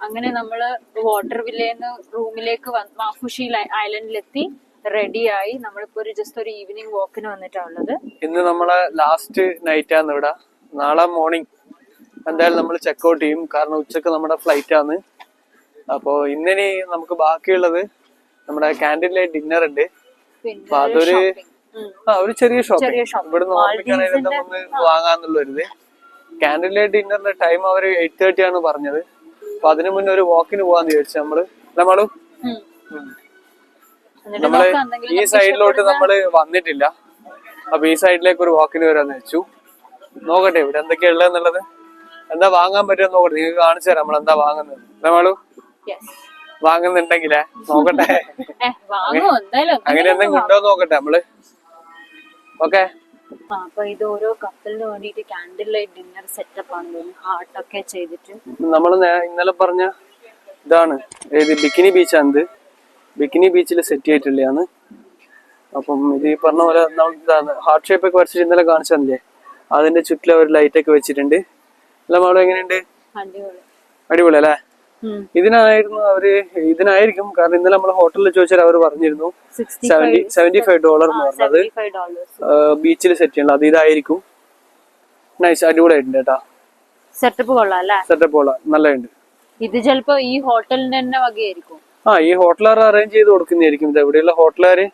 അങ്ങനെ നമ്മള് വാട്ടർ വില്ലേന്ന് റൂമിലേക്ക് മാഫുഷി ഐലൻഡിലെത്തി റെഡിയായി. നമ്മളിപ്പോ ജസ്റ്റ് ഒരു ഈവനിങ് വാക്കിന് വന്നിട്ടുള്ളത്. ഇന്ന് നമ്മളെ ലാസ്റ്റ് നൈറ്റ് ആണ് ഇവിടെ. നാളെ മോർണിംഗ് എന്തായാലും നമ്മൾ ചെക്കൗട്ട് ചെയ്യും, കാരണം ഉച്ചക്ക് നമ്മുടെ ഫ്ലൈറ്റ് ആണ്. അപ്പോ ഇന്നിനി നമുക്ക് ബാക്കിയുള്ളത് നമ്മുടെ ക്യാൻറ്റീൻ ലൈറ്റ് ഡിന്നർ ഉണ്ട്. അപ്പൊ അതൊരു ഒരു ചെറിയ ഷോപ്പിംഗ് ഇവിടുന്ന് ഓർമ്മിക്കാനായിട്ട് ഒന്ന് വാങ്ങാന്നുള്ളൊരിത്. ക്യാൻറ്റീൻ ലൈറ്റ് ഡിന്നറിന്റെ ടൈം അവര് 8:30 ആണ് പറഞ്ഞത്. അപ്പൊ അതിനു മുന്നേ ഒരു വാക്കിന് പോവാന്ന് ചോദിച്ചു നമ്മള് ഈ സൈഡിലോട്ട് നമ്മള് വന്നിട്ടില്ല. അപ്പൊ ഈ സൈഡിലേക്ക് ഒരു വാക്കിന് വരാന്ന് വെച്ചു. നോക്കട്ടെ ഇവിടെ എന്തൊക്കെയാ ഉള്ളതെന്നുള്ളത്, എന്താ വാങ്ങാൻ പറ്റുമെന്ന് നോക്കട്ടെ. നിങ്ങൾക്ക് കാണിച്ചു തരാം നമ്മൾ എന്താ വാങ്ങുന്നത്. നമ്മള് വാങ്ങുന്നുണ്ടെങ്കിലേ നോക്കട്ടെ, അങ്ങനെ എന്തെങ്കിലും ഉണ്ടോ നോക്കട്ടെ നമ്മള്. ഓക്കെ, അപ്പൊ ഇത് ഓരോ കപ്പിളിന് വേണ്ടിട്ട് ക്യാൻഡിൽ ലൈറ്റ് ഡിന്നർ സെറ്റപ്പ് ആണ്. ഹാർട്ടൊക്കെ ചെയ്തിട്ട് നമ്മള് ഇന്നലെ പറഞ്ഞ ഇതാണ് ഏത് ബിക്കിനി ബീച്ചാണിത്. ബിക്കിനി ബീച്ചിൽ സെറ്റ് ചെയ്തിട്ടുള്ളതാണ്. അപ്പം ഇത് ഈ പറഞ്ഞ പോലെ ഹാർട്ട് ഷേപ്പ് ഒക്കെ വരച്ചിട്ട് ഇന്നലെ കാണിച്ചതല്ലേ, അതിന്റെ ചുറ്റിലും ഒരു ലൈറ്റ് ഒക്കെ വെച്ചിട്ടുണ്ട്. എല്ലാം അവിടെ എങ്ങനെയുണ്ട്? അടിപൊളി അല്ലേ? ഇതിനായിരിക്കും കാരണം ഇന്നലെ നമ്മൾ ഹോട്ടലിൽ ചോദിച്ചാൽ അവർ പറഞ്ഞിരുന്നു $75 എന്ന് പറഞ്ഞത് ബീച്ചിൽ സെറ്റ് ചെയ്യണം. അത് ഇതായിരിക്കും. നൈസ്, അടിപൊളിയായിട്ടുണ്ട് കേട്ടാ. സെറ്റപ്പ് കൊള്ളാം, സെറ്റപ്പ് കൊള്ളാം, നല്ലതുണ്ട്. ഇത് ചിലപ്പോ ഈ ഹോട്ടലിന്റെ തന്നെ വകയായിരിക്കും. ഈ ഹോട്ടലുകാർ അറേഞ്ച് ചെയ്ത് കൊടുക്കുന്നതായിരിക്കും. ഇത് എവിടെയുള്ള ഹോട്ടലുകാര്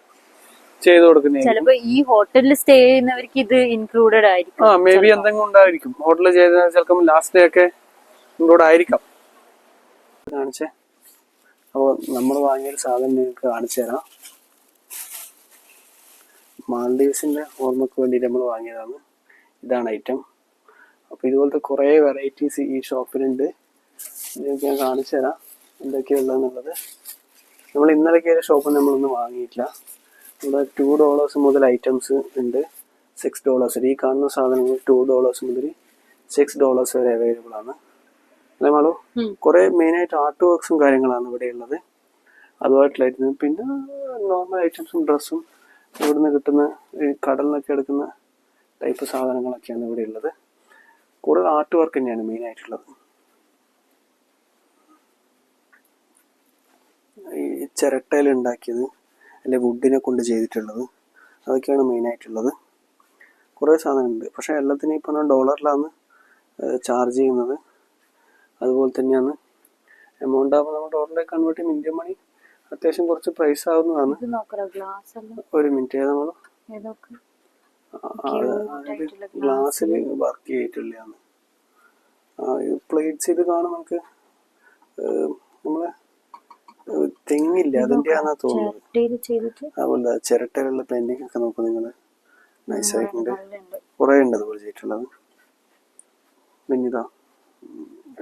ചെയ്ത് കൊടുക്കുന്നതായിരിക്കും. ചിലപ്പോ ഈ ഹോട്ടലിൽ സ്റ്റേ ചെയ്യുന്നവർക്ക് ഇത് ഇൻക്ലൂഡഡ് ആയിരിക്കും. മേ ബി എന്തെങ്കിലും ഉണ്ടായിരിക്കും. ഹോട്ടലിൽ ചെയ്ത ചിലപ്പോൾ ലാസ്റ്റ് ഡേ ഒക്കെ ഇൻക്ലൂഡ് ആയിരിക്കാം. കാണിച്ചേ. അപ്പോൾ നമ്മൾ വാങ്ങിയൊരു സാധനം നിങ്ങൾക്ക് കാണിച്ചു തരാം. മാൽഡീവ്സിന്റെ ഓർമ്മക്ക് വേണ്ടിയിട്ട് നമ്മൾ വാങ്ങിയതാണ്. ഇതാണ് ഐറ്റം. അപ്പോൾ ഇതുപോലത്തെ കുറേ വെറൈറ്റീസ് ഈ ഷോപ്പിലുണ്ട്. നിങ്ങൾക്ക് ഞാൻ കാണിച്ചു തരാം എന്തൊക്കെയുള്ളതെന്നുള്ളത്. നമ്മൾ ഇന്നലെ കയറിയ ഷോപ്പിൽ നമ്മളൊന്നും വാങ്ങിയിട്ടില്ല. ഇവിടെ $2 മുതൽ ഐറ്റംസ് ഉണ്ട്. $6. ഈ കാണുന്ന സാധനങ്ങൾ $2 മുതൽ $6 വരെ അവൈലബിൾ ആണ്. അല്ലേ മാളു? കുറെ മെയിനായിട്ട് ആർട്ട് വർക്ക്സും കാര്യങ്ങളാണ് ഇവിടെ ഉള്ളത്. അതുമായിട്ടുള്ള പിന്നെ നോർമൽ ഐറ്റംസും ഡ്രസ്സും ഇവിടുന്ന് കിട്ടുന്ന കടലിനൊക്കെ എടുക്കുന്ന ടൈപ്പ് സാധനങ്ങളൊക്കെയാണ് ഇവിടെ ഉള്ളത്. കൂടുതൽ ആർട്ട് വർക്ക് തന്നെയാണ് മെയിനായിട്ടുള്ളത്. ഈ ചിരട്ടയിൽ ഉണ്ടാക്കിയത് അല്ലെ വുഡിനെ കൊണ്ട് ചെയ്തിട്ടുള്ളത് അതൊക്കെയാണ് മെയിനായിട്ടുള്ളത്. കുറേ സാധനമുണ്ട്. പക്ഷെ എല്ലാത്തിനും ഇപ്പോൾ $1 ചാർജ് ചെയ്യുന്നത്. അതുപോലെ തന്നെയാണ് എമൗണ്ട് ആകുമ്പോൾ നമ്മൾ ഡോളറിലേക്ക് കൺവേർട്ട് ചെയ്യും. ഇന്ത്യൻ മണി അത്യാവശ്യം കുറച്ച് പ്രൈസ് ആവുന്നതാണ്. ഒരു മിനിറ്റ്, നമ്മൾ ഗ്ലാസ്സിൽ വർക്ക് ചെയ്തിട്ടുള്ളതാണ്. പ്ലേറ്റ്സ് ഇത് കാണും നമുക്ക്. നമ്മളെ തെങ്ങില്ല അതിന്റെയാണെന്നാ തോന്നുന്നത്. അതുപോലെ ചിരട്ടയിലുള്ള പെയിന്റിംഗ് ഒക്കെ നോക്കും നിങ്ങൾ. നൈസായിട്ടുണ്ട്. കുറേ ഉണ്ട് അതുപോലെ ചെയ്തിട്ടുള്ളത്. പിന്നിതാ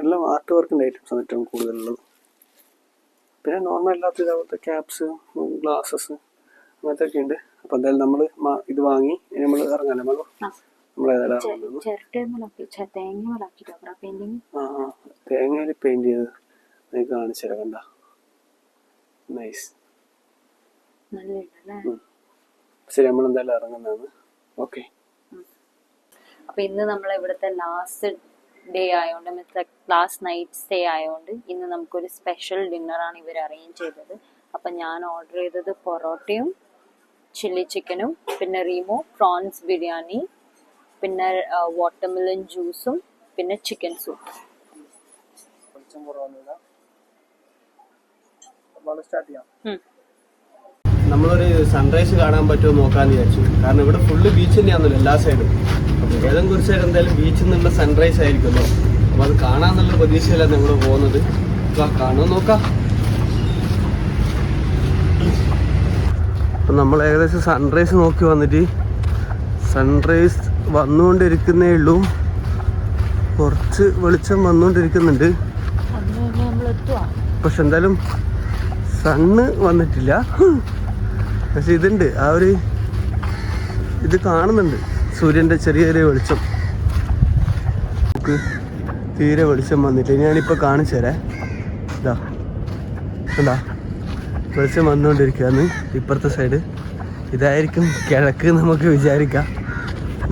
എല്ലാം ആർട്ട് വർക്കിന്റെ ഐറ്റംസ് ആണ് ഏറ്റവും കൂടുതലുള്ളത്. പിന്നെ നോർമൽ അല്ലാത്ത ഇതേപോലത്തെ ക്യാപ്സ്, ഗ്ലാസസ് അങ്ങനത്തെ ഒക്കെ ഉണ്ട്. അപ്പൊ എന്തായാലും നമ്മള് ഇത് വാങ്ങി നമ്മൾ ഇറങ്ങാല്ലേ മകളോ? തേങ്ങയിൽ പെയിന്റ് ചെയ്ത് നിങ്ങൾക്ക് കാണിച്ചു തരാം. കണ്ട നൈസ്. ശരി, നമ്മൾ എന്തായാലും ഇറങ്ങുന്നതാണ്. ഓക്കെ. അപ്പൊ ഇന്ന് നമ്മൾ ഇവിടുത്തെ ലാസ്റ്റ് ഡേ ആയതുകൊണ്ട്, മീൻസ് ലാസ്റ്റ് നൈറ്റ് സ്റ്റേ ആയതുകൊണ്ട് ഇന്ന് നമുക്കൊരു സ്പെഷ്യൽ ഡിന്നറാണ് ഇവർ അറേഞ്ച് ചെയ്തത്. അപ്പം ഞാൻ ഓർഡർ ചെയ്തത് പൊറോട്ടയും ചില്ലി ചിക്കനും, പിന്നെ റീമോ പ്രോൺസ് ബിരിയാണി, പിന്നെ വാട്ടർമെലൺ ജ്യൂസും, പിന്നെ ചിക്കൻ സൂപ്പ്. നമ്മളൊരു സൺറൈസ് കാണാൻ പറ്റുമോ നോക്കാന്ന് വിചാരിച്ചു. കാരണം ഇവിടെ ഫുള്ള് ബീച്ച് തന്നെയാണല്ലോ എല്ലാ സൈഡും. അപ്പോൾ ഏതെങ്കിലും ഒരു സൈഡ് എന്തായാലും ബീച്ചിൽ നിന്നുള്ള സൺറൈസ് ആയിരിക്കുമല്ലോ. അപ്പോൾ അത് കാണാന്നുള്ള പ്രതീക്ഷയിലാണ് നമ്മൾ പോകുന്നത്. കാണുമോ നോക്കാം. അപ്പം നമ്മൾ ഏകദേശം സൺറൈസ് നോക്കി വന്നിട്ട് സൺറൈസ് വന്നുകൊണ്ടിരിക്കുന്നേ ഉള്ളൂ. കുറച്ച് വെളിച്ചം വന്നുകൊണ്ടിരിക്കുന്നുണ്ട്. പക്ഷെ എന്തായാലും സണ്ണ് വന്നിട്ടില്ല. പക്ഷെ ഇതുണ്ട്, ആ ഒരു ഇത് കാണുന്നുണ്ട്. സൂര്യൻ്റെ ചെറിയ ചെറിയ വെളിച്ചം. നമുക്ക് തീരെ വെളിച്ചം വന്നിട്ടില്ല. ഞാനിപ്പോൾ കാണിച്ചു തരാം. ഇതാ എന്താ വെളിച്ചം വന്നുകൊണ്ടിരിക്കുകയാണ് ഇപ്പുറത്തെ സൈഡ്. ഇതായിരിക്കും കിഴക്ക് നമുക്ക് വിചാരിക്കാം.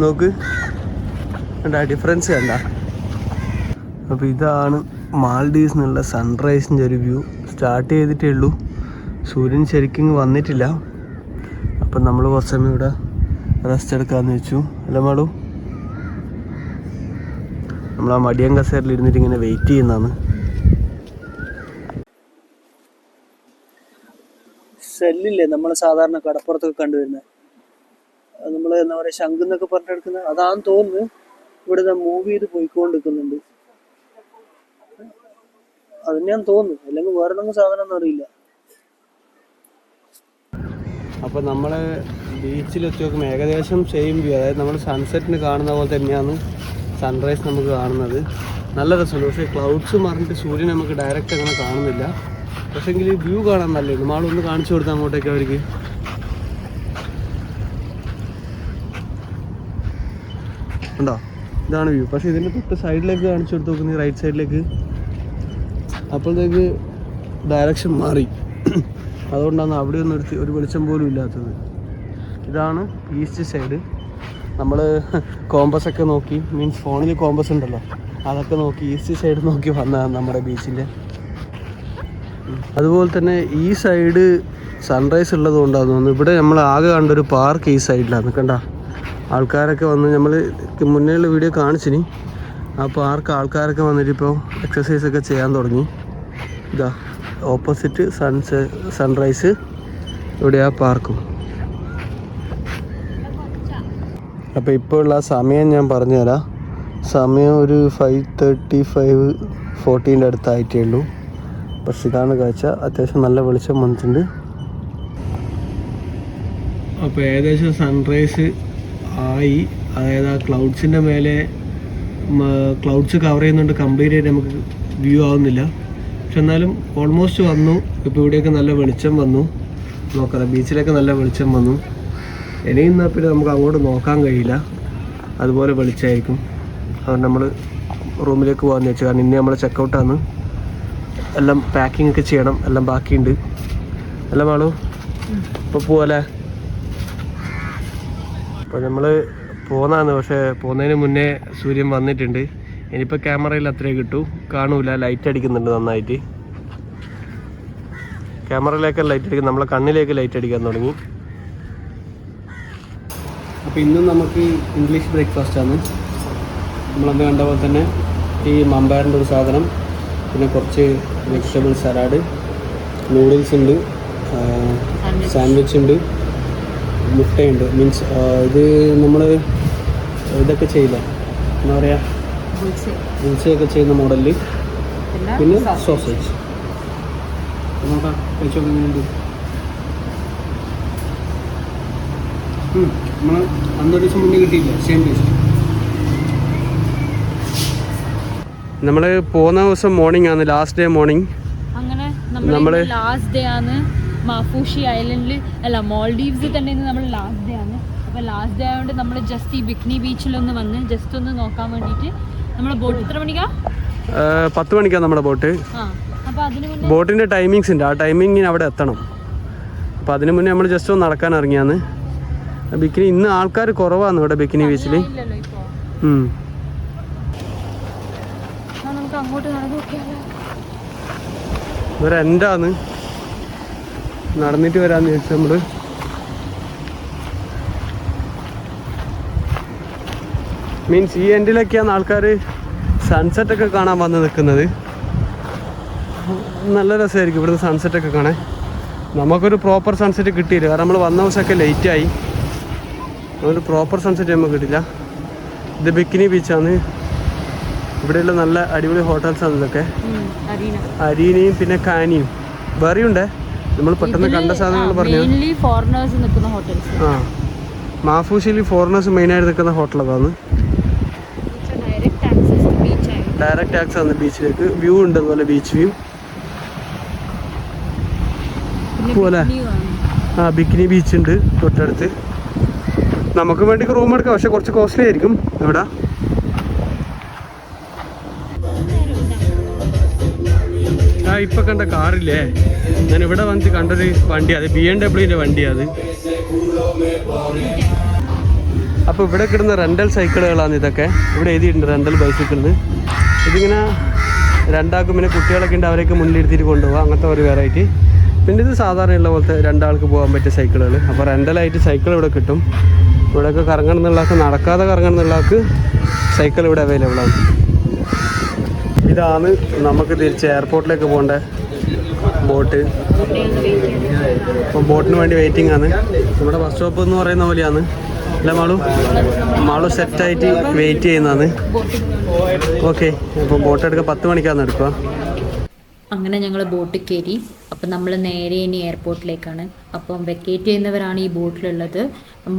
നോക്ക്, കണ്ടാ ഡിഫറൻസ് കണ്ട. അപ്പോൾ ഇതാണ് മാൽഡീവ്സ് എന്നുള്ള സൺറൈസിൻ്റെ ഒരു വ്യൂ സ്റ്റാർട്ട് ചെയ്തിട്ടേ ഉള്ളൂ. സൂര്യൻ ശരിക്കും വന്നിട്ടില്ല. അപ്പം നമ്മൾ കുറച്ച് സമയം ഇവിടെ റെസ്റ്റ് എടുക്കാമെന്ന് വെച്ചു. അല്ല മാളു, നമ്മൾ ആ മടിയൻ കസേരയിൽ ഇരുന്നിട്ട് ഇങ്ങനെ വെയിറ്റ് ചെയ്യുന്നതാണ്. സെല്ലില്ലേ നമ്മൾ സാധാരണ കടപ്പുറത്തൊക്കെ കണ്ടുവരുന്നത്, നമ്മൾ എന്താ പറയുക ശംഖ് എന്നൊക്കെ പറഞ്ഞെടുക്കുന്നത്, അതാന്ന് തോന്നുന്നു. ഇവിടെ മൂവ് ചെയ്ത് പോയിക്കൊണ്ടിരിക്കുന്നുണ്ട്. അതിനാന്ന് തോന്നുന്നു, അല്ലെങ്കിൽ വേറെ എന്തെങ്കിലും സാധനം ഒന്നും അറിയില്ല. അപ്പോൾ നമ്മൾ ബീച്ചിലെത്തി നോക്കുമ്പോൾ ഏകദേശം സെയിം വ്യൂ, അതായത് നമ്മൾ സൺസെറ്റിന് കാണുന്ന പോലെ തന്നെയാണ് സൺറൈസ് നമുക്ക് കാണുന്നത്. നല്ല രസമുണ്ട്. പക്ഷേ ക്ലൗഡ്സ് മറിഞ്ഞിട്ട് സൂര്യൻ നമുക്ക് ഡയറക്റ്റ് അങ്ങനെ കാണുന്നില്ല. പക്ഷേങ്കിൽ വ്യൂ കാണാൻ നല്ലത്. നമ്മളൊന്ന് കാണിച്ചു കൊടുത്താൽ അങ്ങോട്ടേക്ക് അവർക്ക്. ഉണ്ടോ? ഇതാണ് വ്യൂ. പക്ഷേ ഇതിൻ്റെ തൊട്ട് സൈഡിലേക്ക് കാണിച്ചു കൊടുത്ത് നോക്കുന്നത്, റൈറ്റ് സൈഡിലേക്ക്, അപ്പോഴത്തേക്ക് ഡയറക്ഷൻ മാറി. അതുകൊണ്ടാണ് അവിടെ ഒന്നും ഒരു വെളിച്ചം പോലും ഇല്ലാത്തത്. ഇതാണ് ഈസ്റ്റ് സൈഡ്. നമ്മൾ കോമ്പസൊക്കെ നോക്കി, മീൻസ് ഫോണിൽ കോമ്പസ് ഉണ്ടല്ലോ, അതൊക്കെ നോക്കി ഈസ്റ്റ് സൈഡ് നോക്കി വന്നതാണ് നമ്മുടെ ബീച്ചിൻ്റെ. അതുപോലെ തന്നെ ഈ സൈഡ് സൺറൈസ് ഉള്ളത് കൊണ്ടാണ് തോന്നുന്നു. ഇവിടെ നമ്മൾ ആകെ കണ്ടൊരു പാർക്ക് ഈ സൈഡിലാണ്. കണ്ട ആൾക്കാരൊക്കെ വന്ന്, നമ്മൾ മുന്നേയുള്ള വീഡിയോ കാണിച്ചിനി, ആ പാർക്ക് ആൾക്കാരൊക്കെ വന്നിട്ട് ഇപ്പോൾ എക്സസൈസൊക്കെ ചെയ്യാൻ തുടങ്ങി. ഇതാ ഓപ്പോസിറ്റ് സൺറൈസ്, ഇവിടെ ആ പാർക്കും. അപ്പോൾ ഇപ്പോൾ ഉള്ള സമയം ഞാൻ പറഞ്ഞുതരാം. സമയം ഒരു 5:35-40 അടുത്തായിട്ടേ ഉള്ളൂ. പക്ഷെ ഇതാണ് കാഴ്ച. അത്യാവശ്യം നല്ല വെളിച്ചം വന്നിട്ടുണ്ട്. അപ്പോൾ ഏകദേശം സൺറൈസ് ആയി. അതായത് ആ ക്ലൗഡ്സിൻ്റെ മേലെ ക്ലൗഡ്സ് കവർ ചെയ്യുന്നുണ്ട്, കംപ്ലീറ്റ് ആയിട്ട് നമുക്ക് വ്യൂ ആവുന്നില്ല. പക്ഷെ എന്നാലും ഓൾമോസ്റ്റ് വന്നു. ഇപ്പോൾ ഇവിടെയൊക്കെ നല്ല വെളിച്ചം വന്നു. നോക്കാം, ബീച്ചിലൊക്കെ നല്ല വെളിച്ചം വന്നു. ഇനിയും എന്നാൽ പിന്നെ നമുക്ക് അങ്ങോട്ട് നോക്കാൻ കഴിയില്ല, അതുപോലെ വെളിച്ചമായിരിക്കും. അതുകൊണ്ട് നമ്മൾ റൂമിലേക്ക് പോകാമെന്ന് വെച്ചാൽ, കാരണം ഇന്ന് നമ്മൾ ചെക്കൗട്ടാണ്. എല്ലാം പാക്കിംഗ് ഒക്കെ ചെയ്യണം, എല്ലാം ബാക്കിയുണ്ട്. എല്ലാം ആളോ ഇപ്പോൾ പോവല്ലേ? അപ്പോൾ നമ്മൾ പോകുന്നതാണ്. പക്ഷേ പോകുന്നതിന് മുന്നേ സൂര്യൻ വന്നിട്ടുണ്ട്. ഇനിയിപ്പോൾ ക്യാമറയിൽ അത്രേ കിട്ടൂ, കാണൂല. ലൈറ്റ് അടിക്കുന്നുണ്ട് നന്നായിട്ട്. ക്യാമറയിലേക്ക് ലൈറ്റ് അടിക്കും, നമ്മളെ കണ്ണിലേക്ക് ലൈറ്റ് അടിക്കാൻ തുടങ്ങി. അപ്പോൾ ഇന്നും നമുക്ക് ഇംഗ്ലീഷ് ബ്രേക്ക്ഫാസ്റ്റാണ്. നമ്മളന്ന് കണ്ട പോലെ തന്നെ ഈ മമ്പയറിൻ്റെ ഒരു സാധനം, പിന്നെ കുറച്ച് വെജിറ്റബിൾ സലാഡ്, നൂഡിൽസ് ഉണ്ട്, സാൻഡ്വിച്ച് ഉണ്ട്, മുട്ടയുണ്ട്. മീൻസ് ഇത് നമ്മൾ ഇതൊക്കെ ചെയ്യില്ല, എന്താ പറയുക, ബുൾസയൊക്കെ ചെയ്യുന്ന മോഡലിൽ. പിന്നെ സോസേജ്. നോക്കാം, കഴിച്ചോക്കുന്നുണ്ട്. നമ്മൾ അന്നൊരു ദിവസം മുന്നേ കിട്ടിയില്ല, സെയിം ടേസ്റ്റ്. നമ്മൾ പോകുന്ന ദിവസം മോർണിംഗ് ആണ്, ലാസ്റ്റ് ഡേ മോർണിംഗ്. അങ്ങനെ നമ്മൾ ലാസ്റ്റ് ഡേ ആണ് മാഫൂഷി ഐലൻഡിൽ, അല്ല മാൽഡീവ്സിൽ തന്നെ നമ്മൾ ലാസ്റ്റ് ഡേ ആണ്. അപ്പോൾ ലാസ്റ്റ് ഡേ ആയതുകൊണ്ട് നമ്മൾ ജസ്റ്റ് ഈ ബിക്നി ബീച്ചിലൊന്ന് വന്ന് ജസ്റ്റ് ഒന്ന് നോക്കാൻ വേണ്ടിയിട്ട്. നമ്മുടെ ബോട്ട് എത്ര മണിക്കാ? 10 മണിക്കാണ് നമ്മുടെ ബോട്ട്. അപ്പോൾ അതിന് മുന്നേ ബോട്ടിൻ്റെ ടൈമിങ്സ് ഉണ്ട്, ആ ടൈമിങ്ങിന് അവിടെ എത്തണം. അപ്പോൾ അതിന് മുന്നേ നമ്മൾ ജസ്റ്റ് ഒന്ന് നടക്കാൻ ഇറങ്ങിയാന്ന്. ബിക്കിനി ഇന്ന് ആൾക്കാർ കുറവാണ് ഇവിടെ ബിക്കിനി ബീച്ചിൽ. നമുക്ക് അങ്ങോട്ട് നടന്നു നോക്കിയാലോ? ഇവരെ എന്താന്ന് നടന്നിട്ട് വരാന്ന് ചോദിച്ചാൽ നമ്മൾ മീൻസ് ഈ എൻഡിലൊക്കെയാണ് ആൾക്കാർ സൺസെറ്റൊക്കെ കാണാൻ വന്ന് നിൽക്കുന്നത്. നല്ല രസമായിരിക്കും ഇവിടുന്ന് സൺസെറ്റൊക്കെ കാണാൻ. നമുക്കൊരു പ്രോപ്പർ സൺസെറ്റ് കിട്ടിയില്ല, കാരണം നമ്മൾ വന്ന ദിവസമൊക്കെ ലേറ്റായി. ഒരു പ്രോപ്പർ സൺസെറ്റ് നമുക്ക് കിട്ടില്ല. ഇത് ബിക്കിനി ബീച്ചാണ്. ഇവിടെയുള്ള നല്ല അടിപൊളി ഹോട്ടൽസാണ് ഇതൊക്കെ. അരീനയും പിന്നെ കാനിയും വേറെയുണ്ട്. നമ്മൾ പെട്ടെന്ന് കണ്ട സാധനങ്ങൾ പറഞ്ഞു. ആ, മാഫൂഷിയിൽ ഫോറിനേഴ്സ് മെയിനായിട്ട് നിൽക്കുന്ന ഹോട്ടലതാണ്. ഡയറക്റ്റ് ആക്സസ് ആണ് ബീച്ചിലേക്ക്. വ്യൂ ഉണ്ട്, അതുപോലെ ബീച്ച് വ്യൂ പോലെ. ആ, ബിക്കിനി ബീച്ച് ഉണ്ട് തൊട്ടടുത്ത്. നമുക്ക് വേണ്ടി റൂം എടുക്കാം, പക്ഷെ കുറച്ച് കോസ്റ്റ്ലി ആയിരിക്കും ഇവിടെ. ആ, ഇപ്പം കണ്ട കാറില്ലേ, ഞാൻ ഇവിടെ വന്നിട്ട് കണ്ടൊരു വണ്ടി, അത് BMW വണ്ടിയാണ്. അപ്പോൾ ഇവിടെ കിടന്ന റെൻ്റൽ സൈക്കിളുകളാണ് ഇതൊക്കെ. ഇവിടെ എഴുതിയിട്ടുണ്ട് റെൻ്റൽ ബൈസൈക്കിളിന്. ഇതിങ്ങനെ രണ്ടാൾക്കും പിന്നെ കുട്ടികളൊക്കെ ഉണ്ട് അവരെയൊക്കെ മുന്നിലിരുത്തിയിട്ട് കൊണ്ടുപോകാം, അങ്ങനത്തെ ഒരു വെറൈറ്റി. പിന്നെ ഇത് സാധാരണ ഉള്ള പോലത്തെ രണ്ടാൾക്ക് പോകാൻ പറ്റിയ സൈക്കിളുകൾ. അപ്പോൾ റെൻ്റലായിട്ട് സൈക്കിൾ ഇവിടെ കിട്ടും. ഇവിടെയൊക്കെ കറങ്ങണം എന്നുള്ളവർക്ക്, നടക്കാതെ കറങ്ങണം എന്നുള്ളവർക്ക് സൈക്കിൾ ഇവിടെ അവൈലബിൾ ആണ്. ഇതാണ് നമുക്ക് തിരിച്ച് എയർപോർട്ടിലേക്ക് പോകേണ്ട ബോട്ട്. അപ്പം ബോട്ടിന് വേണ്ടി വെയിറ്റിംഗ് ആണ്. നമ്മുടെ ബസ് സ്റ്റോപ്പ് എന്ന് പറയുന്ന പോലെയാണ് അല്ല മാളു സെറ്റായിട്ട് വെയിറ്റ് ചെയ്യുന്നതാണ്. ഓക്കെ, അപ്പം ബോട്ട് എടുക്കുക 10 മണിക്കാണ് എടുക്കുക. അങ്ങനെ ഞങ്ങൾ ബോട്ടിൽ കയറി. അപ്പം നമ്മൾ നേരെ ഇനി എയർപോർട്ടിലേക്കാണ്. അപ്പം വെക്കേറ്റ് ചെയ്യുന്നവരാണ് ഈ ബോട്ടിലുള്ളത്.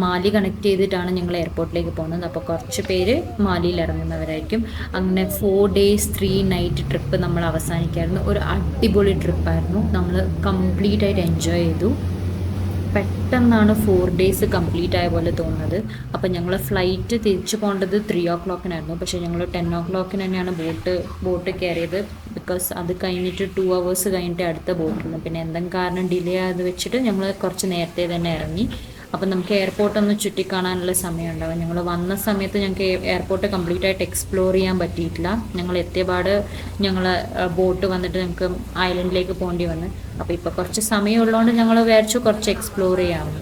മാലി കണക്ട് ചെയ്തിട്ടാണ് ഞങ്ങൾ എയർപോർട്ടിലേക്ക് പോകുന്നത്. അപ്പോൾ കുറച്ച് പേര് മാലിയിൽ ഇറങ്ങുന്നവരായിരിക്കും. അങ്ങനെ 4 days 3 night ട്രിപ്പ് നമ്മൾ അവസാനിക്കായിരുന്നു. ഒരു അടിപൊളി ട്രിപ്പായിരുന്നു. നമ്മൾ കംപ്ലീറ്റ് ആയിട്ട് എൻജോയ് ചെയ്തു. പെട്ടെന്നാണ് 4 days കംപ്ലീറ്റ് ആയ പോലെ തോന്നുന്നത്. അപ്പം ഞങ്ങൾ ഫ്ലൈറ്റ് തിരിച്ചു പോകേണ്ടത് 3 o'clock പക്ഷേ ഞങ്ങൾ 10 o'clock തന്നെയാണ് ബോട്ട് കയറിയത്. ബിക്കോസ് അത് കഴിഞ്ഞിട്ട് 2 hours കഴിഞ്ഞിട്ട് അടുത്ത ബോട്ടുണ്ട്. പിന്നെ എന്തെങ്കിലും കാരണം ഡിലേ ആയത് വെച്ചിട്ട് ഞങ്ങൾ കുറച്ച് നേരത്തെ തന്നെ ഇറങ്ങി. അപ്പം നമുക്ക് എയർപോർട്ടൊന്ന് ചുറ്റിക്കാണാനുള്ള സമയം ഉണ്ടാവും. ഞങ്ങൾ വന്ന സമയത്ത് ഞങ്ങൾക്ക് എയർപോർട്ട് കംപ്ലീറ്റ് ആയിട്ട് എക്സ്പ്ലോർ ചെയ്യാൻ പറ്റിയിട്ടില്ല. ഞങ്ങൾ എത്തിയപാട് ഞങ്ങൾ ബോട്ട് വന്നിട്ട് ഞങ്ങൾക്ക് ഐലൻഡിലേക്ക് പോകേണ്ടി വന്നു. അപ്പോൾ ഇപ്പോൾ കുറച്ച് സമയമുള്ളതുകൊണ്ട് ഞങ്ങൾ വിചാരിച്ചു കുറച്ച് എക്സ്പ്ലോർ ചെയ്യാമെന്ന്.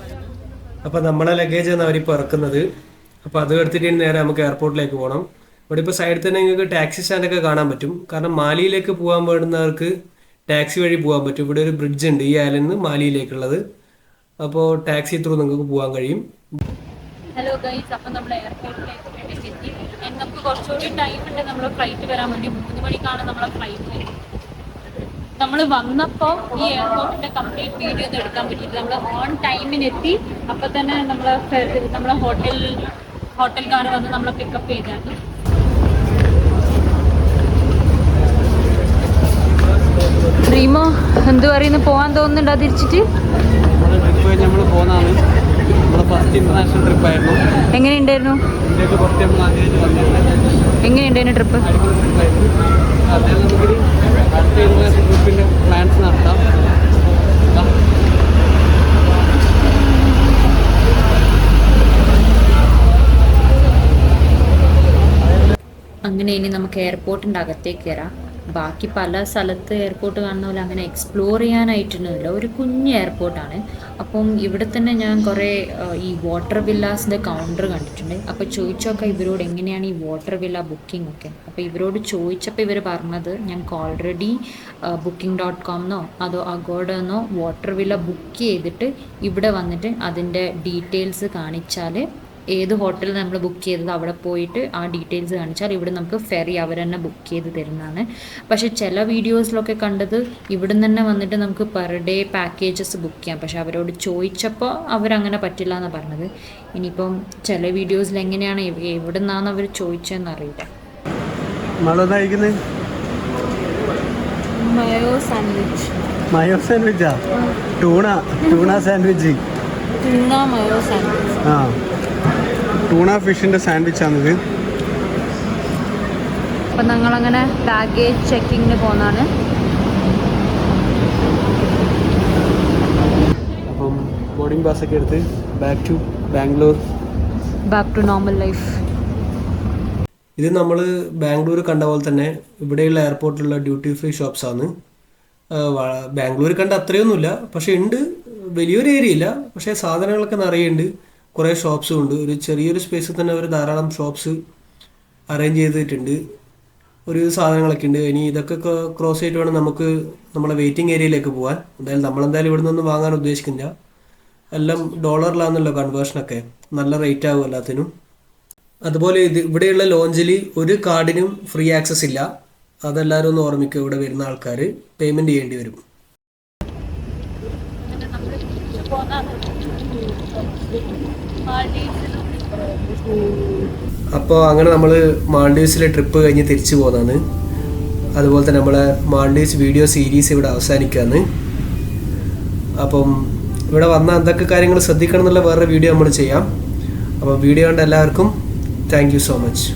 അപ്പോൾ നമ്മളെ ലഗേജ് ആണ് അവരിപ്പോൾ ഇറക്കുന്നത്. അപ്പോൾ അത് എടുത്തിട്ട് നേരെ നമുക്ക് എയർപോർട്ടിലേക്ക് പോകണം. ഇവിടെ ഇപ്പോൾ സൈഡിൽ തന്നെ നിങ്ങൾക്ക് ടാക്സി സ്റ്റാൻഡൊക്കെ കാണാൻ പറ്റും. കാരണം മാലിയിലേക്ക് പോകാൻ വേണ്ടുന്നവർക്ക് ടാക്സി വഴി പോകാൻ പറ്റും. ഇവിടെ ഒരു ബ്രിഡ്ജ് ഉണ്ട് ഈ ഐലൻഡിൽ നിന്ന് മാലിയിലേക്കുള്ളത്. അപ്പോൾ ടാക്സി ത്രൂ നിങ്ങൾക്ക് പോകാൻ കഴിയും. ഹലോ ഗൈസ്, അപ്പം നമ്മൾ എയർപോർട്ടിലേക്ക് എത്തി. നമുക്ക് കുറച്ചുകൂടി ടൈം ഉണ്ട് നമ്മൾ ഫ്ലൈറ്റ് വരാൻ വേണ്ടി. 3 മണിക്കാണ് നമ്മളെ ഫ്ലൈറ്റ്. നമ്മൾ വന്നപ്പോൾ ഈ എയർപോർട്ടിൻ്റെ കംപ്ലീറ്റ് വീഡിയോ ഒന്നും എടുക്കാൻ പറ്റിയില്ല. നമ്മൾ ഓൺ ടൈമിനെത്തി. അപ്പോൾ തന്നെ നമ്മളെ ഹോട്ടൽക്കാർ വന്ന് നമ്മളെ പിക്കപ്പ് ചെയ്തായിരുന്നു. റീമോ എന്ത് പറയുന്നു? പോകാൻ തോന്നുന്നുണ്ടോ തിരിച്ചിട്ട്? ട്രിപ്പ് നമ്മൾ പോകുന്നതാണ്. നമ്മുടെ ഫസ്റ്റ് ഇന്റർനാഷണൽ ട്രിപ്പായിരുന്നു. എങ്ങനെയുണ്ടായിരുന്നു? എങ്ങനെയുണ്ടായിരുന്നു ട്രിപ്പ്? അദ്ദേഹം നമുക്കൊരു അടുത്ത ഇന്റർനാഷണൽ ട്രിപ്പിൻ്റെ പ്ലാൻസ് നടത്താം. അങ്ങനെ ഇനി നമുക്ക് എയർപോർട്ടിൻ്റെ അകത്തേക്ക് കയറാം. ബാക്കി പല സ്ഥലത്ത് എയർപോർട്ട് കാണുന്ന പോലെ അങ്ങനെ എക്സ്പ്ലോർ ചെയ്യാനായിട്ടൊന്നുമില്ല. ഒരു കുഞ്ഞ് എയർപോർട്ടാണ്. അപ്പം ഇവിടെ തന്നെ ഞാൻ കുറേ ഈ വാട്ടർ വില്ലാസിൻ്റെ കൗണ്ടർ കണ്ടിട്ടുണ്ട്. അപ്പോൾ ചോദിച്ചൊക്കെ ഇവരോട് എങ്ങനെയാണ് ഈ വാട്ടർ വില്ല ബുക്കിംഗ് ഒക്കെ. അപ്പോൾ ഇവരോട് ചോദിച്ചപ്പോൾ ഇവർ പറഞ്ഞത് ഞങ്ങൾക്ക് ഓൾറെഡി booking.com അതോ അഗോഡന്നോ വാട്ടർ വില്ല ബുക്ക് ചെയ്തിട്ട് ഇവിടെ വന്നിട്ട് അതിൻ്റെ ഡീറ്റെയിൽസ് കാണിച്ചാൽ, ഏത് ഹോട്ടലിൽ നമ്മൾ ബുക്ക് ചെയ്തത് അവിടെ പോയിട്ട് ആ ഡീറ്റെയിൽസ് കാണിച്ചാൽ ഇവിടെ നമുക്ക് ഫെറി അവർ തന്നെ ബുക്ക് ചെയ്ത് തരുന്നതാണ്. പക്ഷേ ചില വീഡിയോസിലൊക്കെ കണ്ടത് ഇവിടെ നിന്ന് തന്നെ വന്നിട്ട് നമുക്ക് പെർ ഡേ പാക്കേജസ് ബുക്ക് ചെയ്യാം. പക്ഷെ അവരോട് ചോദിച്ചപ്പോൾ അവരങ്ങനെ പറ്റില്ല എന്നാണ് പറഞ്ഞത്. ഇനിയിപ്പം ചില വീഡിയോസിൽ എങ്ങനെയാണ് എവിടെ നിന്നാണ് അവർ ചോദിച്ചതെന്ന് അറിയില്ല. Mayo sandwich. മയോ സാൻഡ്വിച്ചാ? Tuna sandwich. Mayo sandwich. ആ, ടൂണ ഫിഷിൻ്റെ സാൻഡ്വിച്ചാണിത്. അപ്പം ഞങ്ങളങ്ങനെ ബാഗേജ് ചെക്കിങ്ങിന് പോകുന്നതാണ്. അപ്പം ബോർഡിംഗ് പാസ്സൊക്കെ എടുത്ത് back to Bangalore, back to normal life. ഇത് നമ്മൾ ബാംഗ്ലൂർ കണ്ട പോലെ തന്നെ ഇവിടെയുള്ള എയർപോർട്ടിലുള്ള ഡ്യൂട്ടി ഫ്രീ ഷോപ്സാണ്. ബാംഗ്ലൂർ കണ്ട അത്രയൊന്നുമില്ല, പക്ഷേ ഉണ്ട്. വലിയൊരു ഏരിയ ഇല്ല, പക്ഷേ സാധനങ്ങളൊക്കെ നിറയുണ്ട്. കുറേ ഷോപ്സും ഉണ്ട്. ഒരു ചെറിയൊരു സ്പേസിൽ തന്നെ ഒരു ധാരാളം ഷോപ്സ് അറേഞ്ച് ചെയ്തിട്ടുണ്ട്. ഒരു സാധനങ്ങളൊക്കെ ഉണ്ട്. ഇനി ഇതൊക്കെ ക്രോസ് ചെയ്തിട്ട് വേണം നമുക്ക് നമ്മളെ വെയിറ്റിംഗ് ഏരിയയിലേക്ക് പോകാൻ. എന്തായാലും നമ്മളെന്തായാലും ഇവിടെ നിന്നൊന്നും വാങ്ങാൻ ഉദ്ദേശിക്കുന്നില്ല. എല്ലാം ഡോളറിലാണെന്നല്ലോ കൺവേർഷനൊക്കെ. നല്ല റേറ്റ് ആകും എല്ലാത്തിനും. അതുപോലെ ഇവിടെയുള്ള ലോഞ്ചിൽ ഒരു കാർഡിനും ഫ്രീ ആക്സസ് ഇല്ല. അതെല്ലാവരും ഒന്ന് ഓർമ്മിക്കുക. ഇവിടെ വരുന്ന ആൾക്കാർ പേയ്മെൻറ്റ് ചെയ്യേണ്ടി വരും. അപ്പോൾ അങ്ങനെ നമ്മൾ മാൾഡീവ്സിലെ ട്രിപ്പ് കഴിഞ്ഞ് തിരിച്ചു പോകുന്നതാണ്. അതുപോലെ തന്നെ നമ്മളെ മാൾഡീവ്സ് വീഡിയോ സീരീസ് ഇവിടെ അവസാനിക്കുകയാണ്. അപ്പം ഇവിടെ വന്ന എന്തൊക്കെ കാര്യങ്ങൾ ശ്രദ്ധിക്കണം എന്നുള്ള വേറൊരു വീഡിയോ നമ്മൾ ചെയ്യാം. അപ്പോൾ വീഡിയോ കണ്ട എല്ലാവർക്കും താങ്ക് യു സോ മച്ച്.